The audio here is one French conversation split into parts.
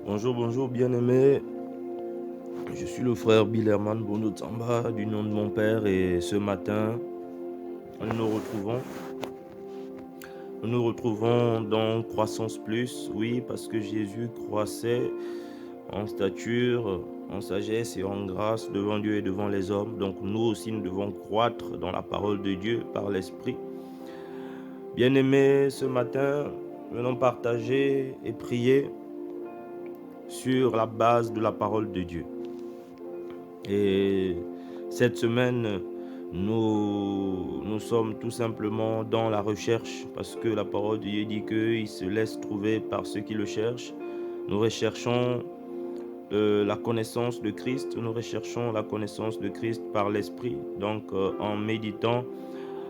Bonjour, bonjour, bien-aimé. Je suis le frère Bilerman Bono Tsamba du nom de mon père et ce matin, nous nous retrouvons. Nous nous retrouvons dans Croissance Plus, oui, parce que Jésus croissait en stature, en sagesse et en grâce devant Dieu et devant les hommes. Donc nous aussi, nous devons croître dans la parole de Dieu par l'Esprit. Bien-aimé, ce matin, venons partager et prier sur la base de la parole de Dieu. Et cette semaine, nous sommes tout simplement dans la recherche parce que la parole de Dieu dit qu'il se laisse trouver par ceux qui le cherchent. Nous recherchons la connaissance de Christ, nous recherchons la connaissance de Christ par l'Esprit, donc en méditant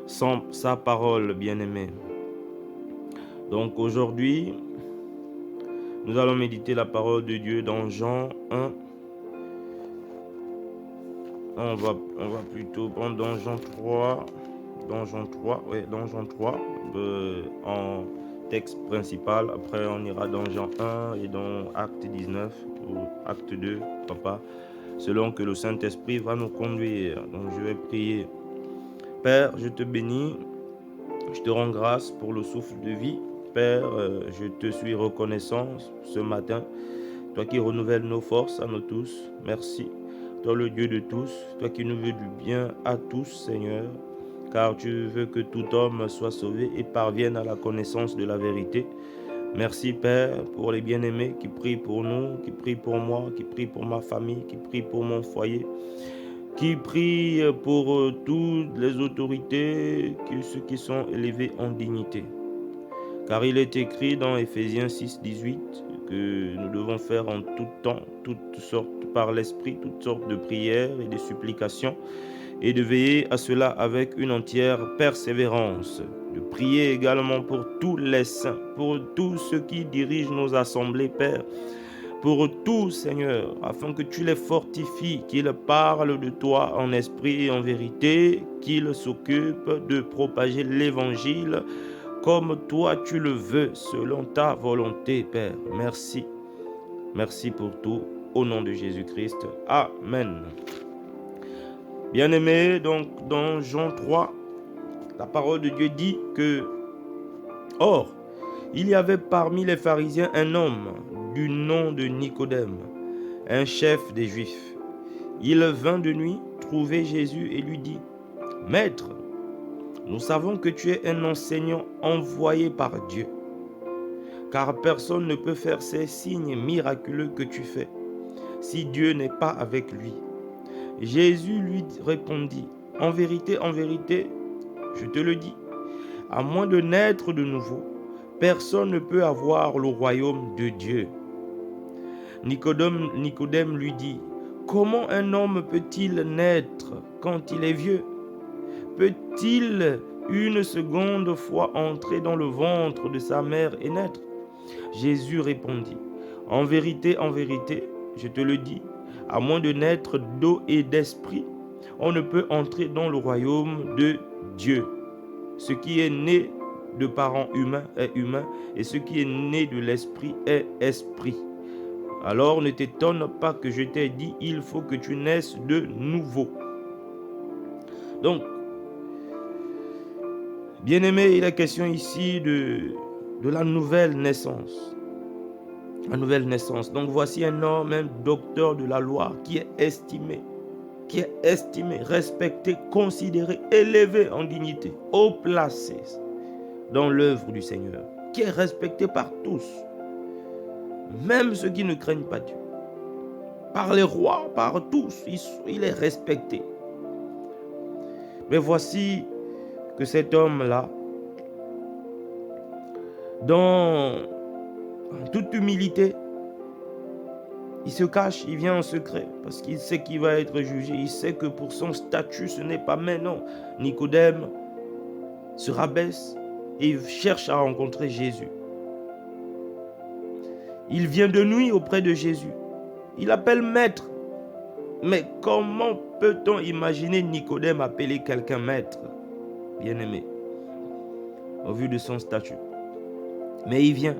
sa parole, bien-aimé. Donc aujourd'hui, nous allons méditer la parole de Dieu dans Jean 1. On va plutôt prendre dans Jean 3, en texte principal. Après, on ira dans Jean 1 et dans Acte 19 ou Acte 2, papa, selon que le Saint-Esprit va nous conduire. Donc, je vais prier. Père, je te bénis, je te rends grâce pour le souffle de vie. Père, je te suis reconnaissant ce matin, toi qui renouvelles nos forces à nous tous. Merci. Toi le Dieu de tous, toi qui nous veux du bien à tous, Seigneur, car tu veux que tout homme soit sauvé et parvienne à la connaissance de la vérité. Merci Père pour les bien-aimés qui prient pour nous, qui prient pour moi, qui prient pour ma famille, qui prient pour mon foyer, qui prient pour toutes les autorités, ceux qui sont élevés en dignité. Car il est écrit dans Éphésiens 6, 18 que nous devons faire en tout temps, toutes sortes, par l'Esprit, toutes sortes de prières et de supplications, et de veiller à cela avec une entière persévérance. De prier également pour tous les saints, pour tous ceux qui dirigent nos assemblées, Père, pour tous, Seigneur, afin que tu les fortifies, qu'ils parlent de toi en esprit et en vérité, qu'ils s'occupent de propager l'Évangile comme toi tu le veux, selon ta volonté, Père. Merci. Merci pour tout. Au nom de Jésus-Christ. Amen. Bien-aimés, donc dans Jean 3, la parole de Dieu dit que, or, il y avait parmi les pharisiens un homme du nom de Nicodème, un chef des Juifs. Il vint de nuit trouver Jésus et lui dit, Maître, nous savons que tu es un enseignant envoyé par Dieu, car personne ne peut faire ces signes miraculeux que tu fais, si Dieu n'est pas avec lui. Jésus lui répondit, en vérité, je te le dis, à moins de naître de nouveau, personne ne peut avoir le royaume de Dieu. Nicodème lui dit, comment un homme peut-il naître quand il est vieux? Peut-il une seconde fois entrer dans le ventre de sa mère et naître? Jésus répondit, en vérité, je te le dis, à moins de naître d'eau et d'esprit, on ne peut entrer dans le royaume de Dieu. Ce qui est né de parents humains est humain, et ce qui est né de l'esprit est esprit. Alors ne t'étonne pas que je t'ai dit, il faut que tu naisses de nouveau. Donc, bien-aimé, il est question ici de la nouvelle naissance. La nouvelle naissance. Donc voici un homme, un docteur de la loi qui est estimé, respecté, considéré, élevé en dignité, haut placé dans l'œuvre du Seigneur, qui est respecté par tous, même ceux qui ne craignent pas Dieu. Par les rois, par tous, il est respecté. Mais voici que cet homme-là, dans toute humilité, il se cache, il vient en secret, parce qu'il sait qu'il va être jugé. Il sait que pour son statut, ce n'est pas maintenant. Nicodème se rabaisse et il cherche à rencontrer Jésus. Il vient de nuit auprès de Jésus. Il appelle maître. Mais comment peut-on imaginer Nicodème appeler quelqu'un maître, bien-aimé, au vu de son statut? Mais il vient.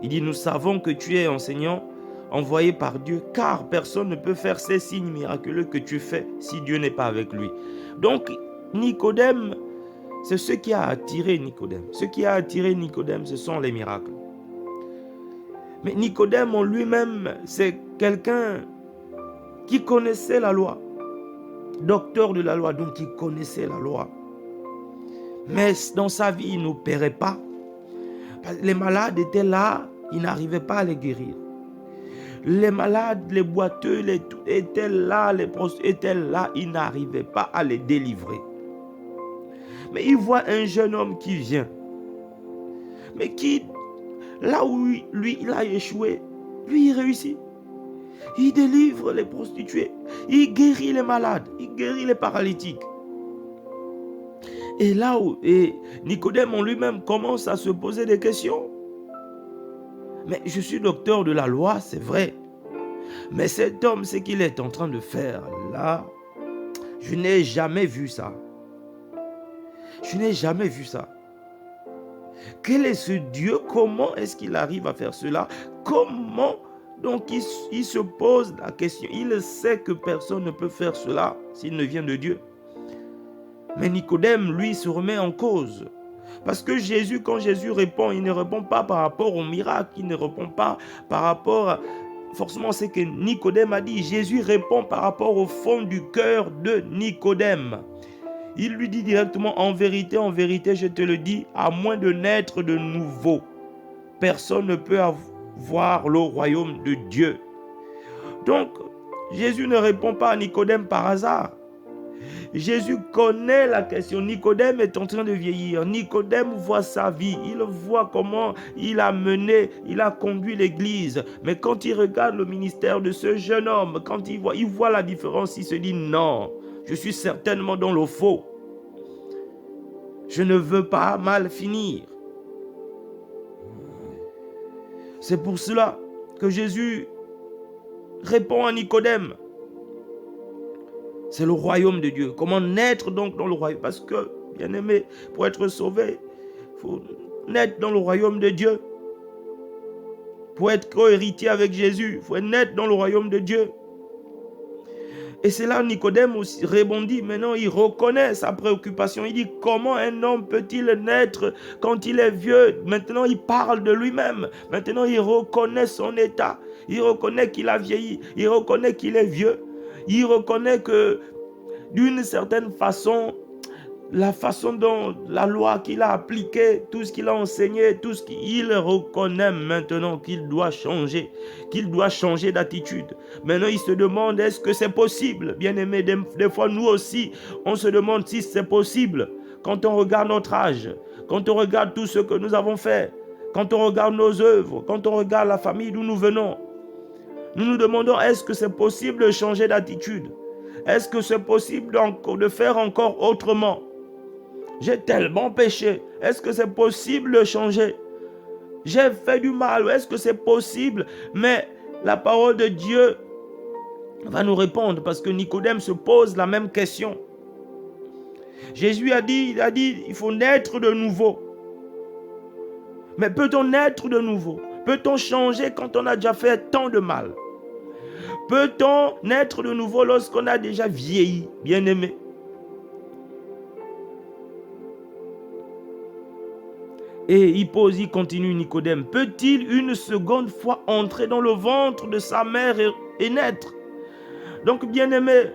Il dit, nous savons que tu es enseignant envoyé par Dieu, car personne ne peut faire ces signes miraculeux que tu fais si Dieu n'est pas avec lui. Donc, Nicodème, c'est ce qui a attiré Nicodème. Ce qui a attiré Nicodème, ce sont les miracles. Mais Nicodème en lui-même, c'est quelqu'un qui connaissait la loi. Docteur de la loi, donc il connaissait la loi. Mais dans sa vie, il n'opérait pas. Les malades étaient là, il n'arrivait pas à les guérir. Les malades, les boiteux, étaient là, les prostituées étaient là, il n'arrivait pas à les délivrer. Mais il voit un jeune homme qui vient, mais qui, là où lui, il a échoué, lui, il réussit. Il délivre les prostituées, il guérit les malades, il guérit les paralytiques. Et là où Nicodème en lui-même commence à se poser des questions. Mais je suis docteur de la loi, c'est vrai. Mais cet homme, ce qu'il est en train de faire là, je n'ai jamais vu ça. Je n'ai jamais vu ça. Quel est ce Dieu? Comment est-ce qu'il arrive à faire cela? Comment? Donc il se pose la question. Il sait que personne ne peut faire cela s'il ne vient de Dieu. Mais Nicodème, lui, se remet en cause. Parce que Jésus, quand Jésus répond, il ne répond pas par rapport au miracle, il ne répond pas par rapport à... Forcément, c'est que Nicodème a dit. Jésus répond par rapport au fond du cœur de Nicodème. Il lui dit directement, en vérité, je te le dis, à moins de naître de nouveau, personne ne peut voir le royaume de Dieu. Donc, Jésus ne répond pas à Nicodème par hasard. Jésus connaît la question. Nicodème est en train de vieillir. Nicodème voit sa vie. Il voit comment il a mené, il a conduit l'église. Mais quand il regarde le ministère de ce jeune homme, quand il voit la différence, il se dit non, je suis certainement dans le faux. Je ne veux pas mal finir. C'est pour cela que Jésus répond à Nicodème. C'est le royaume de Dieu. Comment naître donc dans le royaume? Parce que, bien aimé, pour être sauvé, il faut naître dans le royaume de Dieu. Pour être co-héritier avec Jésus, il faut naître dans le royaume de Dieu. Et c'est là Nicodème aussi rebondit. Maintenant, il reconnaît sa préoccupation. Il dit, comment un homme peut-il naître quand il est vieux? Maintenant, il parle de lui-même. Maintenant, il reconnaît son état. Il reconnaît qu'il a vieilli. Il reconnaît qu'il est vieux. Il reconnaît que d'une certaine façon, la façon dont la loi qu'il a appliquée, tout ce qu'il a enseigné, tout ce qu'il reconnaît maintenant qu'il doit changer d'attitude. Maintenant, il se demande, est-ce que c'est possible? Bien aimé, des fois, nous aussi, on se demande si c'est possible. Quand on regarde notre âge, quand on regarde tout ce que nous avons fait, quand on regarde nos œuvres, quand on regarde la famille d'où nous venons, nous nous demandons, est-ce que c'est possible de changer d'attitude? Est-ce que c'est possible de faire encore autrement? J'ai tellement péché. Est-ce que c'est possible de changer? J'ai fait du mal. Est-ce que c'est possible? Mais la parole de Dieu va nous répondre parce que Nicodème se pose la même question. Jésus a dit, il faut naître de nouveau. Mais peut-on naître de nouveau? Peut-on changer quand on a déjà fait tant de mal? Peut-on naître de nouveau lorsqu'on a déjà vieilli, bien-aimé? Et il continue Nicodème. Peut-il une seconde fois entrer dans le ventre de sa mère et naître? Donc, bien-aimé,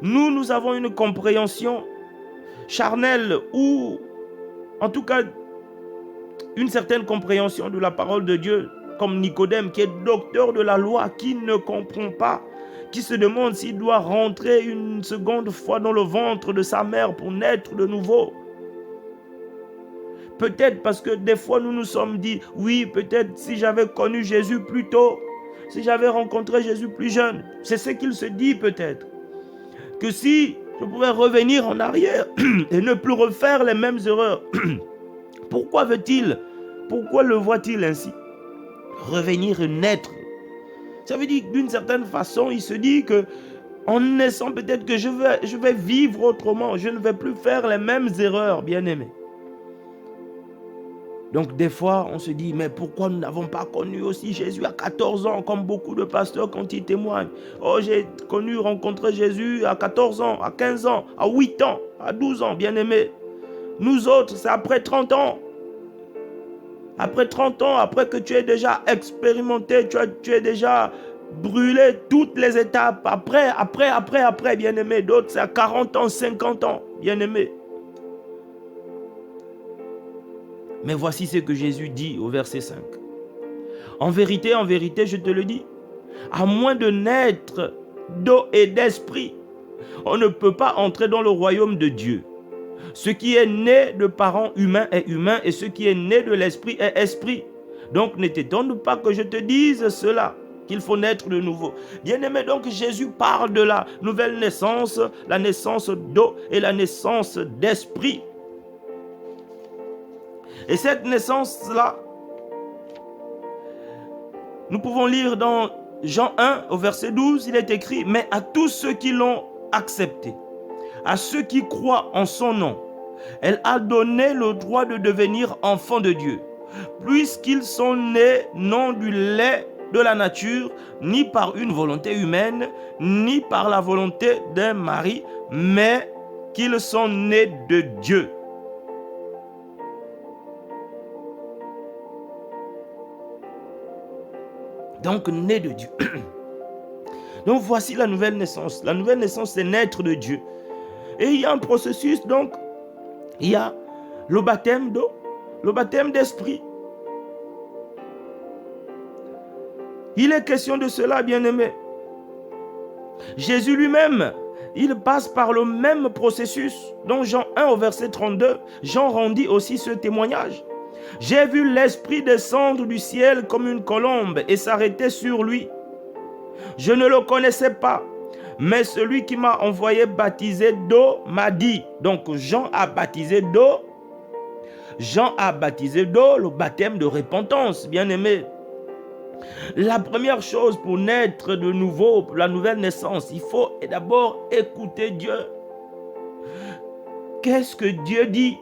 nous avons une compréhension charnelle ou, en tout cas, une certaine compréhension de la parole de Dieu, comme Nicodème, qui est docteur de la loi, qui ne comprend pas, qui se demande s'il doit rentrer une seconde fois dans le ventre de sa mère pour naître de nouveau. Peut-être parce que des fois nous nous sommes dit, oui, peut-être si j'avais connu Jésus plus tôt, si j'avais rencontré Jésus plus jeune, c'est ce qu'il se dit peut-être. Que si je pouvais revenir en arrière et ne plus refaire les mêmes erreurs. Pourquoi le voit-il ainsi? Revenir et naître. Ça veut dire d'une certaine façon, il se dit que en naissant peut-être que je vais vivre autrement. Je ne vais plus faire les mêmes erreurs, bien-aimés. Donc des fois, on se dit, mais pourquoi nous n'avons pas connu aussi Jésus à 14 ans, comme beaucoup de pasteurs quand ils témoignent. Oh, j'ai rencontré Jésus à 14 ans, à 15 ans, à 8 ans, à 12 ans, bien aimé. Nous autres, c'est après 30 ans. Après 30 ans, après que tu aies déjà expérimenté, tu aies déjà brûlé toutes les étapes. Après, bien aimé. D'autres, c'est à 40 ans, 50 ans, bien aimé. Mais voici ce que Jésus dit au verset 5. En vérité, je te le dis, à moins de naître d'eau et d'esprit, on ne peut pas entrer dans le royaume de Dieu. Ce qui est né de parents humains est humain et ce qui est né de l'esprit est esprit. Donc ne t'étonne pas que je te dise cela, qu'il faut naître de nouveau. Bien-aimé, donc Jésus parle de la nouvelle naissance, la naissance d'eau et la naissance d'esprit. Et cette naissance-là, nous pouvons lire dans Jean 1 au verset 12, il est écrit « Mais à tous ceux qui l'ont accepté, à ceux qui croient en son nom, elle a donné le droit de devenir enfants de Dieu, puisqu'ils sont nés non du lait de la nature, ni par une volonté humaine, ni par la volonté d'un mari, mais qu'ils sont nés de Dieu. » Donc, nés de Dieu. Donc, voici la nouvelle naissance. La nouvelle naissance, c'est naître de Dieu. Et il y a un processus, donc, il y a le baptême d'eau, le baptême d'esprit. Il est question de cela, bien-aimé. Jésus lui-même, il passe par le même processus. Dans Jean 1 au verset 32, Jean rendit aussi ce témoignage. J'ai vu l'Esprit descendre du ciel comme une colombe et s'arrêter sur lui. Je ne le connaissais pas, mais celui qui m'a envoyé baptiser d'eau m'a dit. Donc Jean a baptisé d'eau. Jean a baptisé d'eau, le baptême de repentance, bien-aimé. La première chose pour naître de nouveau, pour la nouvelle naissance, il faut d'abord écouter Dieu. Qu'est-ce que Dieu dit?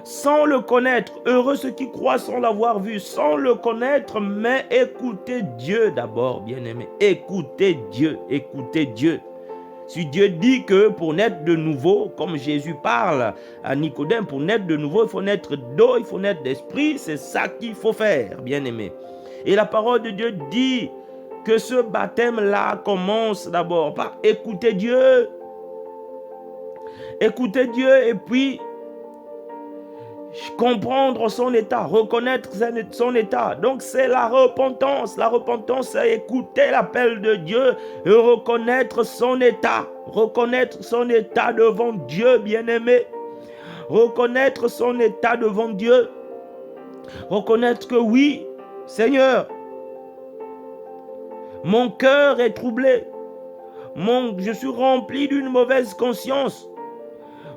Sans le connaître, heureux ceux qui croient sans l'avoir vu, sans le connaître, mais écoutez Dieu d'abord, bien-aimé. Écoutez Dieu, écoutez Dieu. Si Dieu dit que pour naître de nouveau, comme Jésus parle à Nicodème, pour naître de nouveau, il faut naître d'eau, il faut naître d'esprit, c'est ça qu'il faut faire, bien-aimé. Et la parole de Dieu dit que ce baptême-là commence d'abord par écouter Dieu. Écouter Dieu et puis comprendre son état, reconnaître son état. Donc c'est la repentance. La repentance, c'est écouter l'appel de Dieu et reconnaître son état. Reconnaître son état devant Dieu, bien-aimé. Reconnaître son état devant Dieu. Reconnaître que oui, Seigneur, mon cœur est troublé. Je suis rempli d'une mauvaise conscience.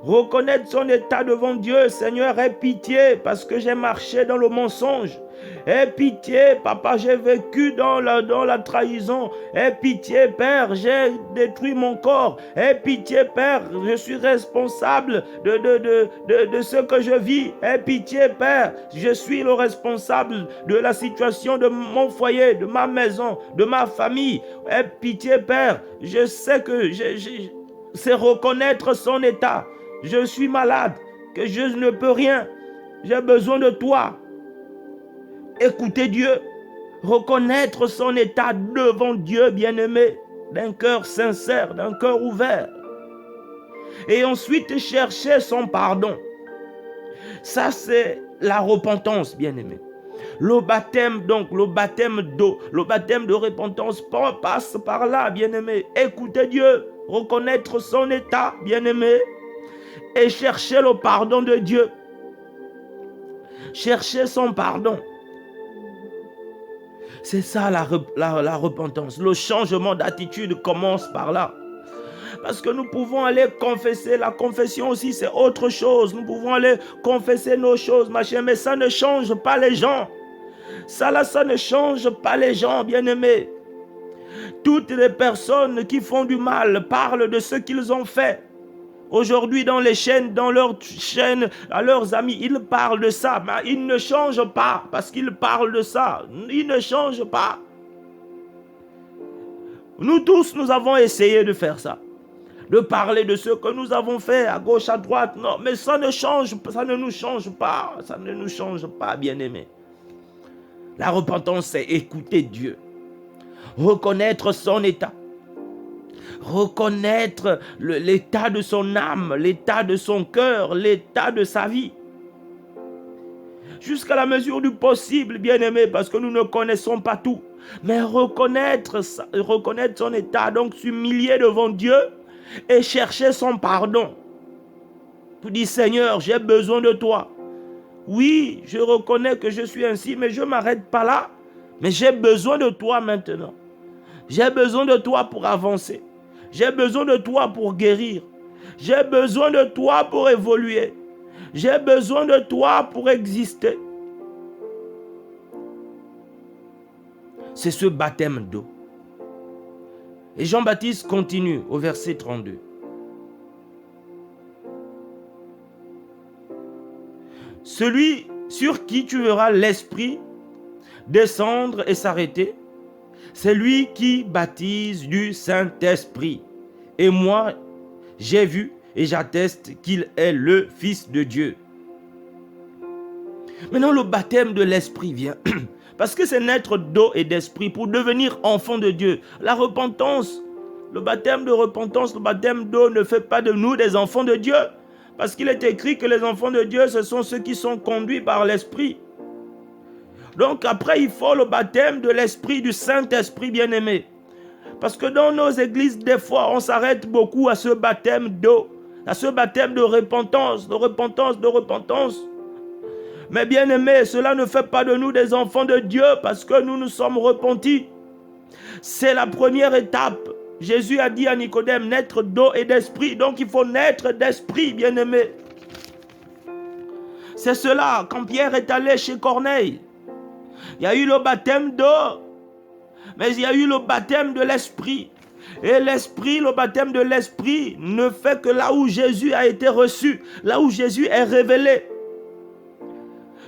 Reconnaître son état devant Dieu. Seigneur, aie pitié parce que j'ai marché dans le mensonge. Aie pitié, papa, j'ai vécu dans la trahison. Aie pitié, Père, j'ai détruit mon corps. Aie pitié, Père, je suis responsable de ce que je vis. Aie pitié, Père, je suis le responsable de la situation de mon foyer, de ma maison, de ma famille. Aie pitié, Père, je sais que c'est reconnaître son état. Je suis malade, que je ne peux rien. J'ai besoin de toi. Écoutez Dieu, reconnaître son état devant Dieu, bien-aimé, d'un cœur sincère, d'un cœur ouvert. Et ensuite chercher son pardon. Ça, c'est la repentance, bien-aimé. Le baptême, donc, le baptême d'eau, le baptême de repentance passe par là, bien-aimé. Écoutez Dieu, reconnaître son état, bien-aimé, et chercher le pardon de Dieu. Chercher son pardon. C'est ça la repentance. Le changement d'attitude commence par là. Parce que nous pouvons aller confesser. La confession aussi, c'est autre chose. Nous pouvons aller confesser nos choses, machin, mais ça ne change pas les gens. Ça ne change pas les gens, bien-aimés. Toutes les personnes qui font du mal parlent de ce qu'ils ont fait. Aujourd'hui, dans les chaînes, dans leurs chaînes, à leurs amis, ils parlent de ça, mais ils ne changent pas parce qu'ils parlent de ça. Ils ne changent pas. Nous tous, nous avons essayé de faire ça, de parler de ce que nous avons fait à gauche, à droite. Non, mais ça ne change, ça ne nous change pas. Ça ne nous change pas, bien-aimés. La repentance, c'est écouter Dieu, reconnaître son état, reconnaître l'état de son âme, l'état de son cœur, l'état de sa vie. Jusqu'à la mesure du possible, bien-aimé, parce que nous ne connaissons pas tout. Mais reconnaître son état, donc s'humilier devant Dieu et chercher son pardon. Pour dire, Seigneur, j'ai besoin de toi. Oui, je reconnais que je suis ainsi, mais je ne m'arrête pas là. Mais j'ai besoin de toi maintenant. J'ai besoin de toi pour avancer. J'ai besoin de toi pour guérir. J'ai besoin de toi pour évoluer. J'ai besoin de toi pour exister. C'est ce baptême d'eau. Et Jean-Baptiste continue au verset 32. Celui sur qui tu verras l'Esprit descendre et s'arrêter, c'est lui qui baptise du Saint-Esprit. Et moi, j'ai vu et j'atteste qu'il est le Fils de Dieu. Maintenant, le baptême de l'Esprit vient. Parce que c'est naître d'eau et d'esprit pour devenir enfant de Dieu. La repentance, le baptême de repentance, le baptême d'eau ne fait pas de nous des enfants de Dieu. Parce qu'il est écrit que les enfants de Dieu, ce sont ceux qui sont conduits par l'Esprit. Donc après, il faut le baptême de l'Esprit, du Saint-Esprit bien-aimé. Parce que dans nos églises, des fois, on s'arrête beaucoup à ce baptême d'eau, à ce baptême de repentance, de repentance, de repentance. Mais bien aimé, cela ne fait pas de nous des enfants de Dieu parce que nous nous sommes repentis. C'est la première étape. Jésus a dit à Nicodème, naître d'eau et d'esprit. Donc il faut naître d'esprit, bien aimé. C'est cela, quand Pierre est allé chez Corneille, il y a eu le baptême d'eau, mais il y a eu le baptême de l'esprit. Et l'esprit, le baptême de l'esprit ne fait que là où Jésus a été reçu, là où Jésus est révélé.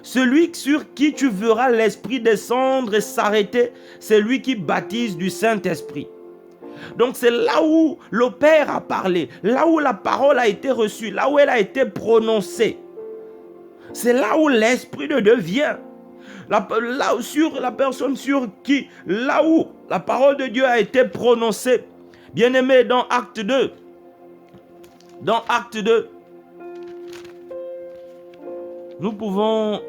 Celui sur qui tu verras l'Esprit descendre et s'arrêter, c'est lui qui baptise du Saint-Esprit. Donc c'est là où le Père a parlé, là où la parole a été reçue, là où elle a été prononcée. C'est là où l'Esprit de Dieu vient. Là sur la personne sur qui, là où la parole de Dieu a été prononcée. Bien-aimé, dans Acte 2, nous pouvons,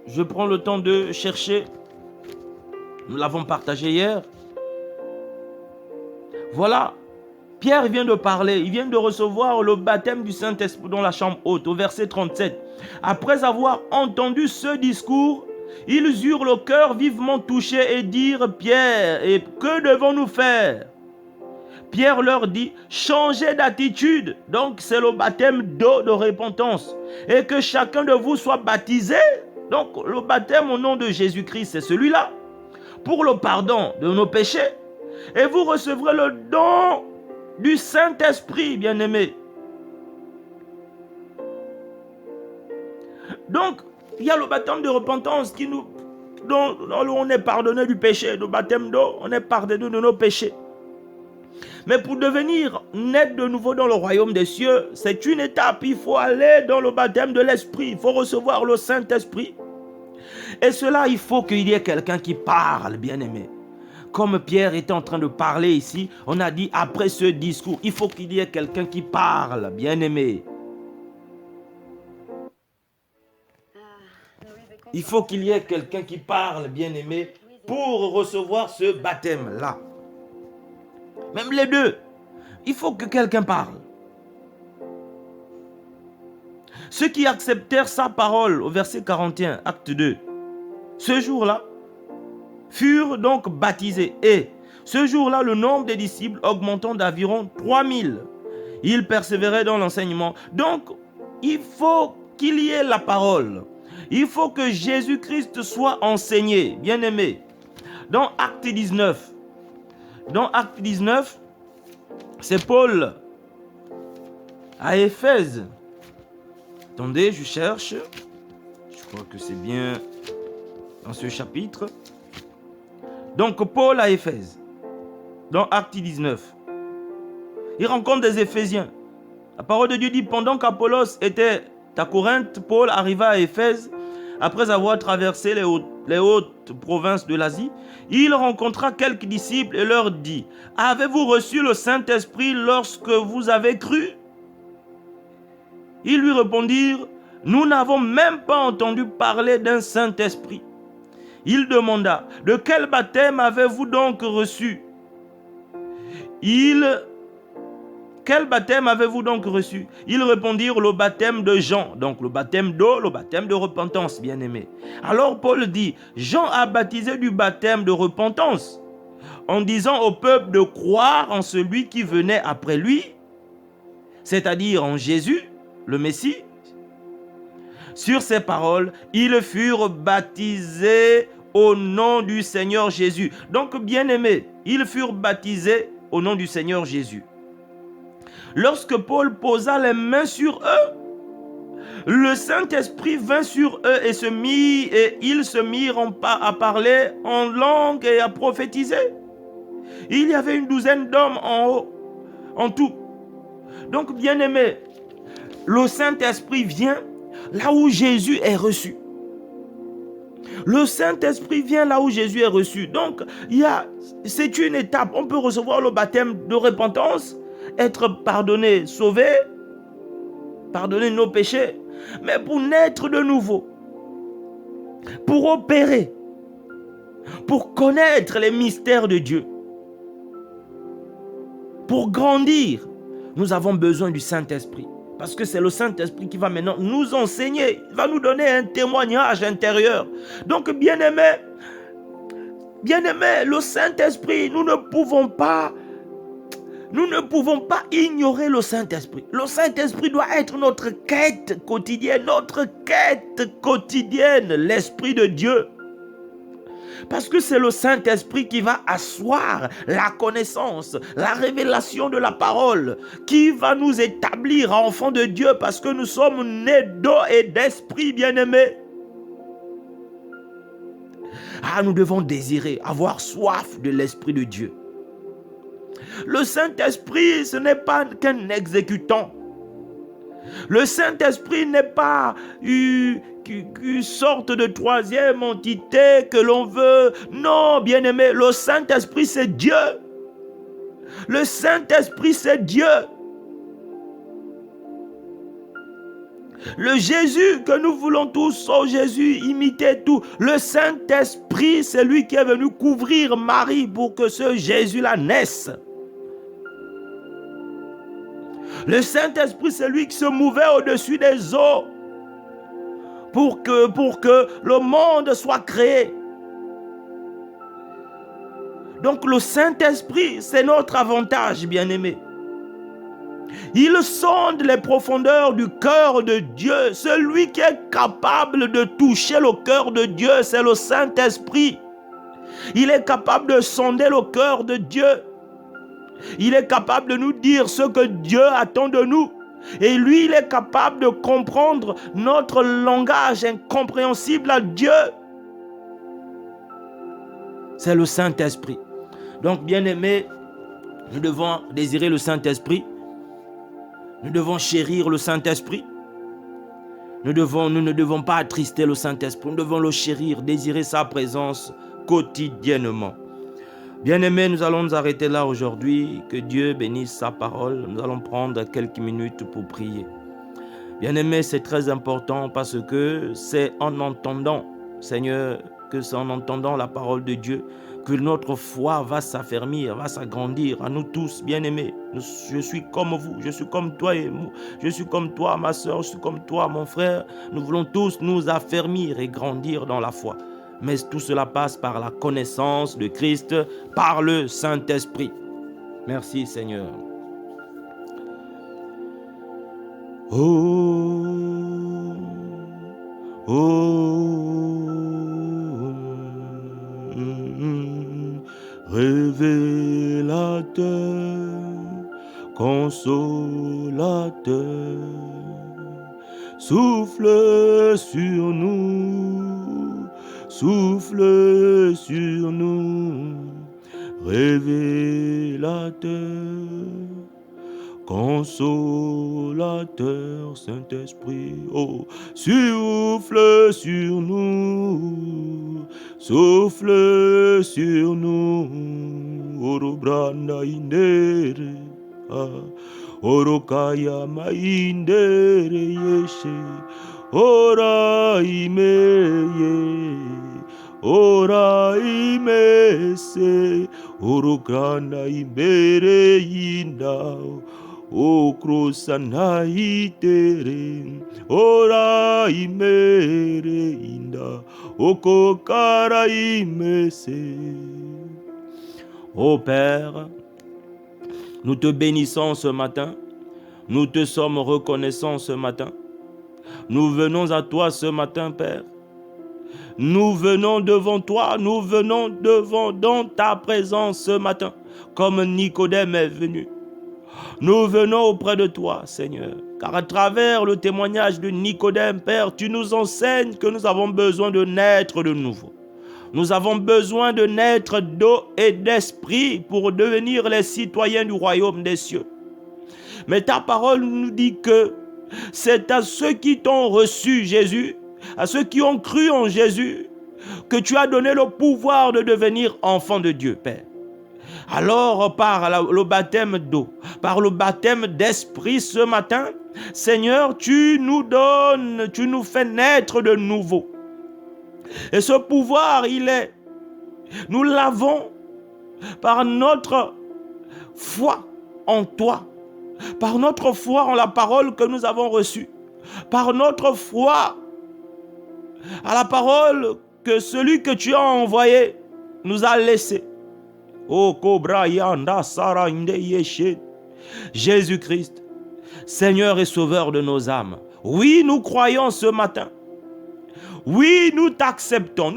je prends le temps de chercher, nous l'avons partagé hier. Voilà, Pierre vient de parler, il vient de recevoir le baptême du Saint-Esprit dans la chambre haute, au verset 37. Après avoir entendu ce discours, ils eurent le cœur vivement touché et dirent, Pierre, et que devons-nous faire? Pierre leur dit, changez d'attitude. Donc c'est le baptême d'eau de repentance. Et que chacun de vous soit baptisé. Donc le baptême au nom de Jésus-Christ, c'est celui-là. Pour le pardon de nos péchés. Et vous recevrez le don du Saint-Esprit, bien-aimé. Donc, il y a le baptême de repentance dont on est pardonné du péché. Le baptême d'eau, on est pardonné de nos péchés. Mais pour devenir naître de nouveau dans le royaume des cieux, c'est une étape. Il faut aller dans le baptême de l'Esprit. Il faut recevoir le Saint-Esprit. Et cela, il faut qu'il y ait quelqu'un qui parle, bien-aimé. Comme Pierre était en train de parler ici, on a dit après ce discours, il faut qu'il y ait quelqu'un qui parle, bien-aimé. Il faut qu'il y ait quelqu'un qui parle, bien-aimé, pour recevoir ce baptême-là. Même les deux, il faut que quelqu'un parle. Ceux qui acceptèrent sa parole, au verset 41, acte 2, ce jour-là, furent donc baptisés. Et ce jour-là, le nombre des disciples augmentant d'environ 3000. Ils persévéraient dans l'enseignement. Donc, il faut qu'il y ait la parole. Il faut que Jésus-Christ soit enseigné. Bien-aimé, dans Acte 19, c'est Paul. à Éphèse. Attendez, je cherche. Je crois que c'est bien dans ce chapitre. Donc, Paul à Éphèse, dans Acte 19. Il rencontre des Éphésiens. La parole de Dieu dit, pendant qu'Apollos était à Corinthe, Paul arriva à Éphèse. Après avoir traversé les hautes provinces de l'Asie, il rencontra quelques disciples et leur dit, « Avez-vous reçu le Saint-Esprit lorsque vous avez cru ?» Ils lui répondirent, « Nous n'avons même pas entendu parler d'un Saint-Esprit. » Il demanda, « De quel baptême avez-vous donc reçu ?» Quel baptême avez-vous donc reçu? Ils répondirent, le baptême de Jean. Donc le baptême d'eau, le baptême de repentance, bien-aimé. Alors Paul dit, Jean a baptisé du baptême de repentance, en disant au peuple de croire en celui qui venait après lui, c'est-à-dire en Jésus, le Messie. Sur ces paroles, ils furent baptisés au nom du Seigneur Jésus. Donc, bien-aimés, ils furent baptisés au nom du Seigneur Jésus. Lorsque Paul posa les mains sur eux, le Saint-Esprit vint sur eux et ils se mirent à parler en langue et à prophétiser. Il y avait une douzaine d'hommes en haut, en tout. Donc, bien-aimés, le Saint-Esprit vient là où Jésus est reçu. Le Saint-Esprit vient là où Jésus est reçu. Donc, c'est une étape. On peut recevoir le baptême de repentance, être pardonné, sauvé, pardonner nos péchés. Mais pour naître de nouveau, pour opérer, pour connaître les mystères de Dieu, pour grandir, nous avons besoin du Saint-Esprit. Parce que c'est le Saint-Esprit qui va maintenant nous enseigner, il va nous donner un témoignage intérieur. Donc, bien-aimés, le Saint-Esprit, nous ne pouvons pas ignorer le Saint-Esprit. Le Saint-Esprit doit être notre quête quotidienne, l'Esprit de Dieu. Parce que c'est le Saint-Esprit qui va asseoir la connaissance, la révélation de la parole, qui va nous établir enfants de Dieu parce que nous sommes nés d'eau et d'esprit, bien-aimés. Nous devons désirer, avoir soif de l'Esprit de Dieu. Le Saint-Esprit, ce n'est pas qu'un exécutant. Le Saint-Esprit n'est pas une sorte de troisième entité que l'on veut. Non, bien-aimé, le Saint-Esprit, c'est Dieu. Le Saint-Esprit, c'est Dieu. Le Jésus que nous voulons tous, oh Jésus, imiter tout. Le Saint-Esprit, c'est lui qui est venu couvrir Marie pour que ce Jésus-là naisse. Le Saint-Esprit, c'est lui qui se mouvait au-dessus des eaux pour que le monde soit créé. Donc le Saint-Esprit, c'est notre avantage, bien-aimé. Il sonde les profondeurs du cœur de Dieu. Celui qui est capable de toucher le cœur de Dieu, c'est le Saint-Esprit. Il est capable de sonder le cœur de Dieu. Il est capable de nous dire ce que Dieu attend de nous. Et lui, il est capable de comprendre notre langage incompréhensible à Dieu. C'est le Saint-Esprit. Donc, bien-aimés, nous devons désirer le Saint-Esprit. Nous devons chérir le Saint-Esprit. Nous ne devons pas attrister le Saint-Esprit. Nous devons le chérir, désirer sa présence quotidiennement. Bien-aimés, nous allons nous arrêter là aujourd'hui. Que Dieu bénisse sa parole. Nous allons prendre quelques minutes pour prier. Bien-aimés, c'est très important parce que c'est en entendant, Seigneur, que c'est en entendant la parole de Dieu que notre foi va s'affermir, va s'agrandir. À nous tous, bien-aimés, je suis comme vous, je suis comme toi et moi, je suis comme toi, ma soeur, je suis comme toi, mon frère. Nous voulons tous nous affermir et grandir dans la foi. Mais tout cela passe par la connaissance de Christ, par le Saint-Esprit. Merci, Seigneur. Oh, oh, révélateur, consolateur, souffle sur nous, souffle sur nous, révélateur, consolateur, Saint-Esprit, oh, souffle sur nous, souffle sur nous, Orobranda indere, Orokaya maindere yeshe, ora imeye, ora imese, Orokana imbere inda, Okrosana itere, ora imere inda, Okokara imese. Ô Père, nous te bénissons ce matin, nous te sommes reconnaissants ce matin. Nous venons à toi ce matin, Père. Nous venons devant toi, nous venons dans ta présence ce matin, comme Nicodème est venu. Nous venons auprès de toi, Seigneur, car à travers le témoignage de Nicodème, Père, tu nous enseignes que nous avons besoin de naître de nouveau. Nous avons besoin de naître d'eau et d'esprit pour devenir les citoyens du royaume des cieux. Mais ta parole nous dit que c'est à ceux qui t'ont reçu, Jésus, à ceux qui ont cru en Jésus, que tu as donné le pouvoir de devenir enfants de Dieu, Père. Alors, par le baptême d'eau, par le baptême d'esprit ce matin, Seigneur, tu nous donnes, tu nous fais naître de nouveau. Et ce pouvoir, nous l'avons par notre foi en toi, par notre foi en la parole que nous avons reçue, par notre foi à la parole que celui que tu as envoyé nous a laissé. Oh, Cobra Yanda Sara Inde Yeshe, Jésus-Christ, Seigneur et Sauveur de nos âmes. Oui, nous croyons ce matin. Oui, nous t'acceptons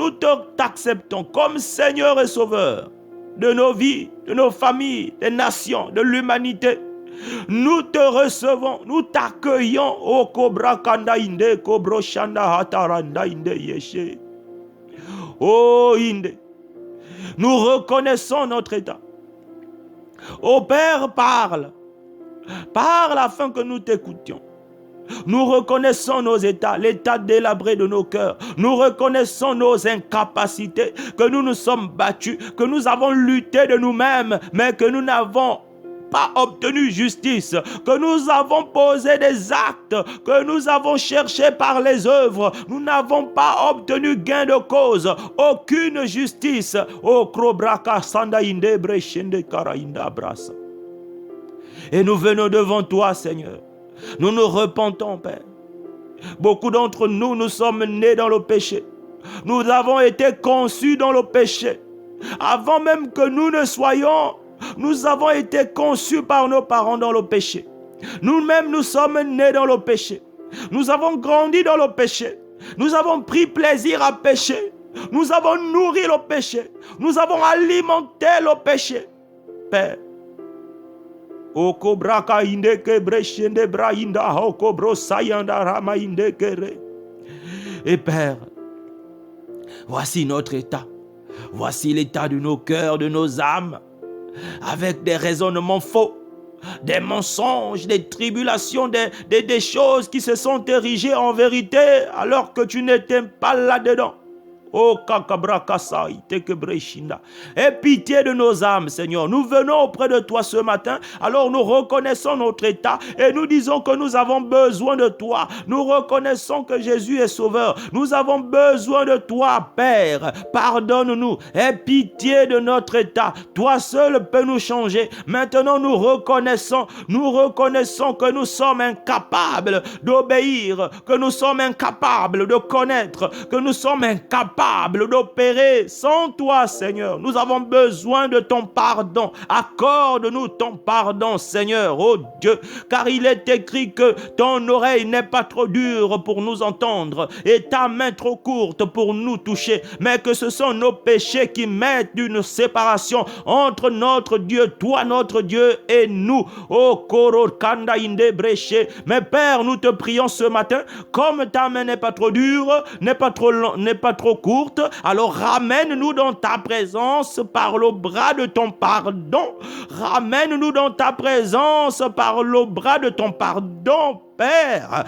comme Seigneur et Sauveur de nos vies, de nos familles, des nations, de l'humanité. Nous te recevons, nous t'accueillons, oh Cobra Kanda Inde, Cobro Shanda Hataranda Inde Yeshe. Oh Inde, nous reconnaissons notre état. Oh Père, parle afin que nous t'écoutions. Nous reconnaissons nos états, l'état délabré de nos cœurs. Nous reconnaissons nos incapacités, que nous nous sommes battus, que nous avons lutté de nous-mêmes, mais que nous n'avons pas obtenu justice, que nous avons posé des actes, que nous avons cherché par les œuvres. Nous n'avons pas obtenu gain de cause, aucune justice. Et nous venons devant toi, Seigneur. Nous nous repentons, Père. Beaucoup d'entre nous, nous sommes nés dans le péché. Nous avons été conçus dans le péché. Avant même que nous ne soyons, nous avons été conçus par nos parents dans le péché. Nous-mêmes, nous sommes nés dans le péché. Nous avons grandi dans le péché. Nous avons pris plaisir à pécher. Nous avons nourri le péché. Nous avons alimenté le péché. Père, et Père, voici notre état. Voici l'état de nos cœurs, de nos âmes, avec des raisonnements faux, des mensonges, des tribulations, des choses qui se sont érigées en vérité alors que tu n'étais pas là-dedans. Oh, aie pitié de nos âmes, Seigneur. Nous venons auprès de toi ce matin. Alors nous reconnaissons notre état et nous disons que nous avons besoin de toi. Nous reconnaissons que Jésus est sauveur. Nous avons besoin de toi, Père. Pardonne-nous. Aie pitié de notre état. Toi seul peux nous changer. Maintenant, nous reconnaissons que nous sommes incapables d'obéir, que nous sommes incapables de connaître, que nous sommes incapables capable d'opérer sans toi, Seigneur. Nous avons besoin de ton pardon. Accorde-nous ton pardon, Seigneur, oh Dieu, car il est écrit que ton oreille n'est pas trop dure pour nous entendre et ta main trop courte pour nous toucher, mais que ce sont nos péchés qui mettent une séparation entre notre Dieu, toi notre Dieu et nous. Oh Koro Kanda Inde Breché. Mais Père, nous te prions ce matin, comme ta main n'est pas trop dure, n'est pas trop courte, alors ramène-nous dans ta présence par le bras de ton pardon. Ramène-nous dans ta présence par le bras de ton pardon, Père.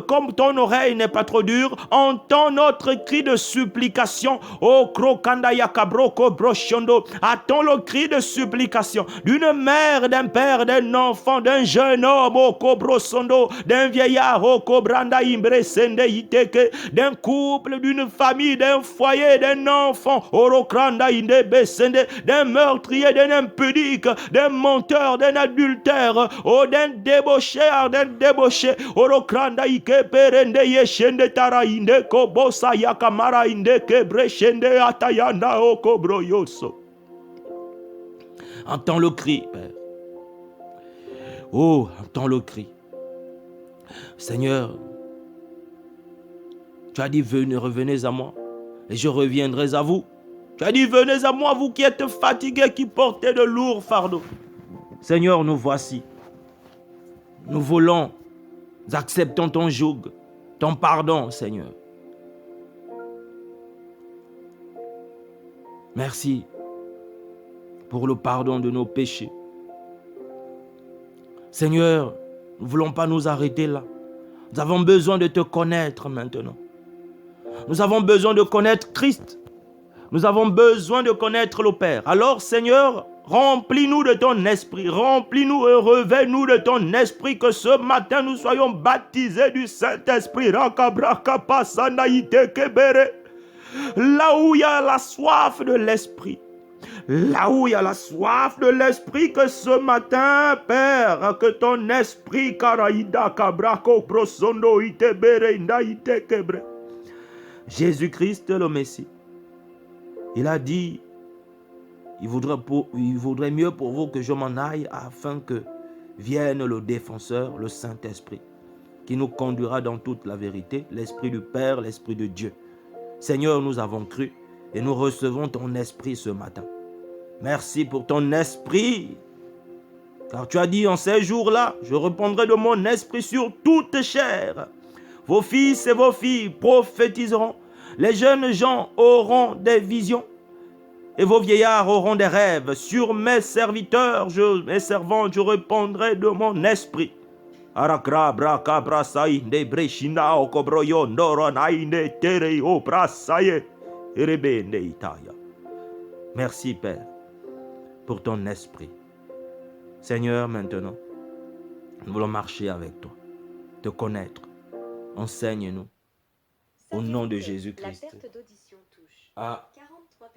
Comme ton oreille n'est pas trop dure, entends notre cri de supplication. Oh Krokanda Yakabroko Broshondo. Attends le cri de supplication d'une mère, d'un père, d'un enfant, d'un jeune homme, oh Kobrosondo, d'un vieillard, oh Kobranda Imbresende Iteke, d'un couple, d'une famille, d'un foyer, d'un enfant, oh Rokrando Indebesende, d'un meurtrier, d'un impudique, d'un menteur, d'un adultère, oh d'un débauché, d'un débauché. Orokranda ike perende yeshende tara inde kobosa yakamara inde kebreshende atayanda okobroyoso. Entends le cri, Père. Oh, entends le cri. Seigneur, tu as dit revenez à moi et je reviendrai à vous. Tu as dit venez à moi, vous qui êtes fatigués, qui portez de lourds fardeaux. Seigneur, nous voici. Nous voulons. Nous acceptons ton joug, ton pardon, Seigneur. Merci pour le pardon de nos péchés. Seigneur, nous ne voulons pas nous arrêter là. Nous avons besoin de te connaître maintenant. Nous avons besoin de connaître Christ. Nous avons besoin de connaître le Père. Alors, Seigneur, remplis-nous de ton esprit, remplis-nous et revêt-nous de ton esprit, que ce matin nous soyons baptisés du Saint-Esprit. Là où il y a la soif de l'esprit, là où il y a la soif de l'esprit, que ce matin, Père, que ton esprit, Jésus-Christ le Messie, il a dit, il vaudrait mieux pour vous que je m'en aille afin que vienne le défenseur, le Saint-Esprit, qui nous conduira dans toute la vérité, l'Esprit du Père, l'Esprit de Dieu. Seigneur, nous avons cru et nous recevons ton Esprit ce matin. Merci pour ton Esprit, car tu as dit en ces jours-là, je répandrai de mon Esprit sur toute chair. Vos fils et vos filles prophétiseront, les jeunes gens auront des visions, et vos vieillards auront des rêves. Sur mes serviteurs, mes servantes, je répandrai de mon esprit. Merci, Père, pour ton esprit. Seigneur, maintenant, nous voulons marcher avec toi, te connaître. Enseigne-nous. Au nom de Jésus-Christ.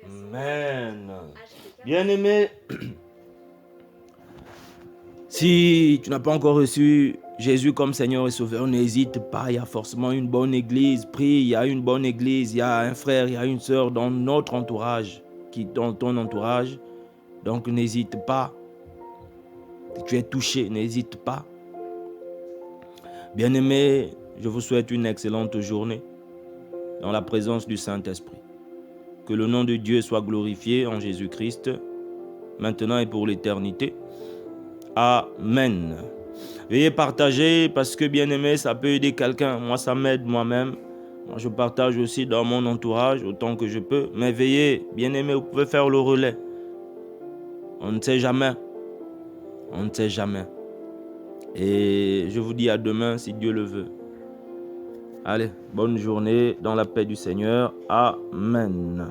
Amen. Bien-aimé, si tu n'as pas encore reçu Jésus comme Seigneur et Sauveur, n'hésite pas, il y a forcément une bonne église. Prie, il y a une bonne église, il y a un frère, il y a une sœur dans notre entourage, dans ton entourage. Donc n'hésite pas. Si tu es touché, n'hésite pas. Bien-aimé, je vous souhaite une excellente journée dans la présence du Saint-Esprit. Que le nom de Dieu soit glorifié en Jésus-Christ, maintenant et pour l'éternité. Amen. Veuillez partager parce que, bien aimé, ça peut aider quelqu'un. Moi, ça m'aide moi-même. Moi, je partage aussi dans mon entourage autant que je peux. Mais veuillez, bien aimé, vous pouvez faire le relais. On ne sait jamais. On ne sait jamais. Et je vous dis à demain si Dieu le veut. Allez, bonne journée dans la paix du Seigneur. Amen.